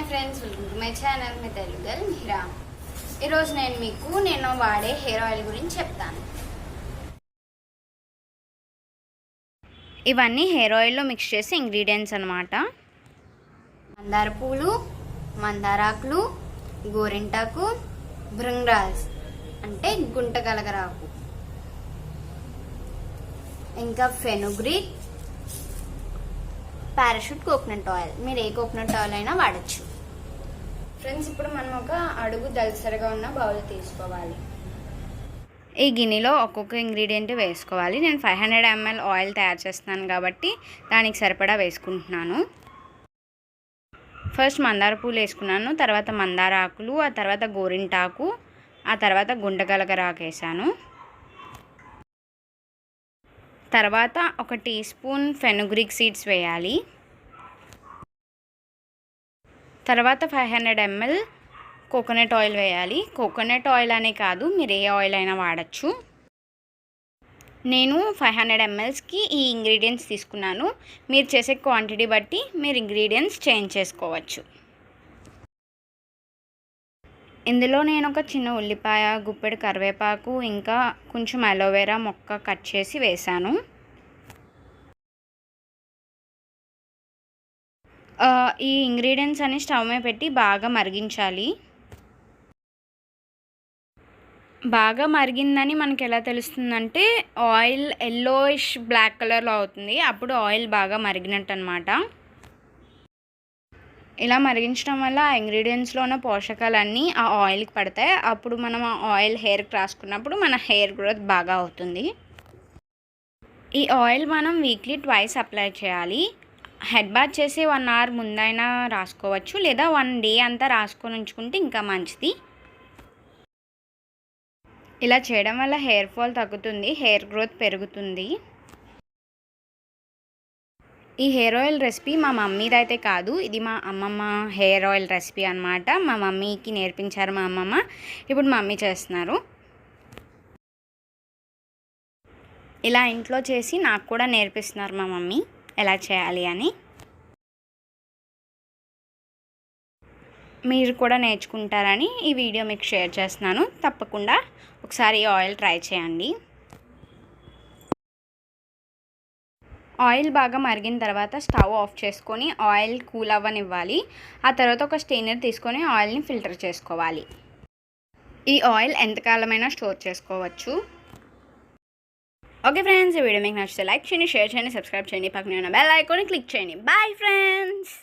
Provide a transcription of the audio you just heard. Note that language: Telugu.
Hi friends, welcome to my channel. Me Telugu girl Mihira. ఈరోజు నేను వాడే హెయిర్ ఆయిల్ గురించి చెప్తాను. ఇవన్నీ హెయిర్ ఆయిల్లో మిక్స్ చేసే ఇంగ్రీడియంట్స్ అన్నమాట. మందార పూలు, మందారాకులు, గోరింటాకు, భృంగ్రాజ్ అంటే గుంట గలగరాకు, ఇంకా ఫెనుగ్రీక్, పారాషూట్ కోకోనట్ ఆయిల్. మీరు ఏ కోకోనట్ ఆయిల్ అయినా వాడచ్చు. ఫ్రెండ్స్, ఇప్పుడు మనం ఒక అడుగు దళసరిగా ఉన్న బౌల్ తీసుకోవాలి. ఈ గిన్నెలో ఒక్కొక్క ఇంగ్రీడియంట్ వేసుకోవాలి. నేను 500 ml ఆయిల్ తయారు చేస్తున్నాను కాబట్టి దానికి సరిపడా వేసుకుంటున్నాను. ఫస్ట్ మందార పూలు వేసుకున్నాను, తర్వాత మందార ఆకులు, ఆ తర్వాత గోరింటాకు, ఆ తర్వాత గుంటగలగరాకు వేసాను. తర్వాత 1 టీ స్పూన్ ఫెనుగ్రీక్ సీడ్స్ వేయాలి. తర్వాత 500 ml కోకోనట్ ఆయిల్ వేయాలి. కోకోనట్ ఆయిల్ అనే కాదు, మీరు ఏ ఆయిల్ అయినా వాడచ్చు. నేను 500 mlకి ఈ ఇంగ్రీడియంట్స్ తీసుకున్నాను. మీరు చేసే క్వాంటిటీ బట్టి మీరు ఇంగ్రీడియంట్స్ చేంజ్ చేసుకోవచ్చు. ఇందులో నేను ఒక చిన్న ఉల్లిపాయ, గుప్పెడు కరివేపాకు, ఇంకా కొంచెం అలోవెరా మొక్క కట్ చేసి వేసాను. ఈ ఇంగ్రీడియంట్స్ అన్ని స్టవ్ మీద పెట్టి బాగా మరిగించాలి. బాగా మరిగిందని మనకి ఎలా తెలుస్తుందంటే ఆయిల్ ఎల్లోయిష్ బ్లాక్ కలర్లో అవుతుంది. అప్పుడు ఆయిల్ బాగా మరిగినట్టు అనమాట. ఇలా మరిగించడం వల్ల ఆ ఇంగ్రీడియంట్స్లో ఉన్న పోషకాలన్నీ ఆ ఆయిల్కి పడతాయి. అప్పుడు మనం ఆ ఆయిల్ హెయిర్కి రాసుకున్నప్పుడు మన హెయిర్ గ్రోత్ బాగా అవుతుంది. ఈ ఆయిల్ మనం వీక్లీ 2 అప్లై చేయాలి. హెడ్ బాత్ చేసి 1 అవర్ ముందైనా రాసుకోవచ్చు, లేదా 1 డే అంతా రాసుకొని ఉంచుకుంటే ఇంకా మంచిది. ఇలా చేయడం వల్ల హెయిర్ ఫాల్ తగ్గుతుంది, హెయిర్ గ్రోత్ పెరుగుతుంది. ఈ హెయిర్ ఆయిల్ రెసిపీ మా మమ్మీది అయితే కాదు, ఇది మా అమ్మమ్మ హెయిర్ ఆయిల్ రెసిపీ అనమాట. మా మమ్మీకి నేర్పించారు మా అమ్మమ్మ, ఇప్పుడు మా మమ్మీ చేస్తున్నారు. ఇలా ఇంట్లో చేసి నాకు కూడా నేర్పిస్తున్నారు మా మమ్మీ ఎలా చేయాలి అని. మీరు కూడా నేర్చుకుంటారని ఈ వీడియో మీకు షేర్ చేస్తున్నాను. తప్పకుండా ఒకసారి ఈ ఆయిల్ ట్రై చేయండి. ఆయిల్ బాగా మరిగిన తర్వాత స్టవ్ ఆఫ్ చేసుకొని ఆయిల్ కూల్ అవ్వనివ్వాలి. ఆ తర్వాత ఒక స్టెయినర్ తీసుకొని ఆయిల్ని ఫిల్టర్ చేసుకోవాలి. ఈ ఆయిల్ ఎంతకాలమైనా స్టోర్ చేసుకోవచ్చు. ఓకే ఫ్రెండ్స్, ఈ వీడియో మీకు నచ్చితే లైక్ చేయండి, షేర్ చేయండి, సబ్స్క్రైబ్ చేయండి, పక్కన ఉన్న బెల్ ఐకాన్ని క్లిక్ చేయండి. Bye friends.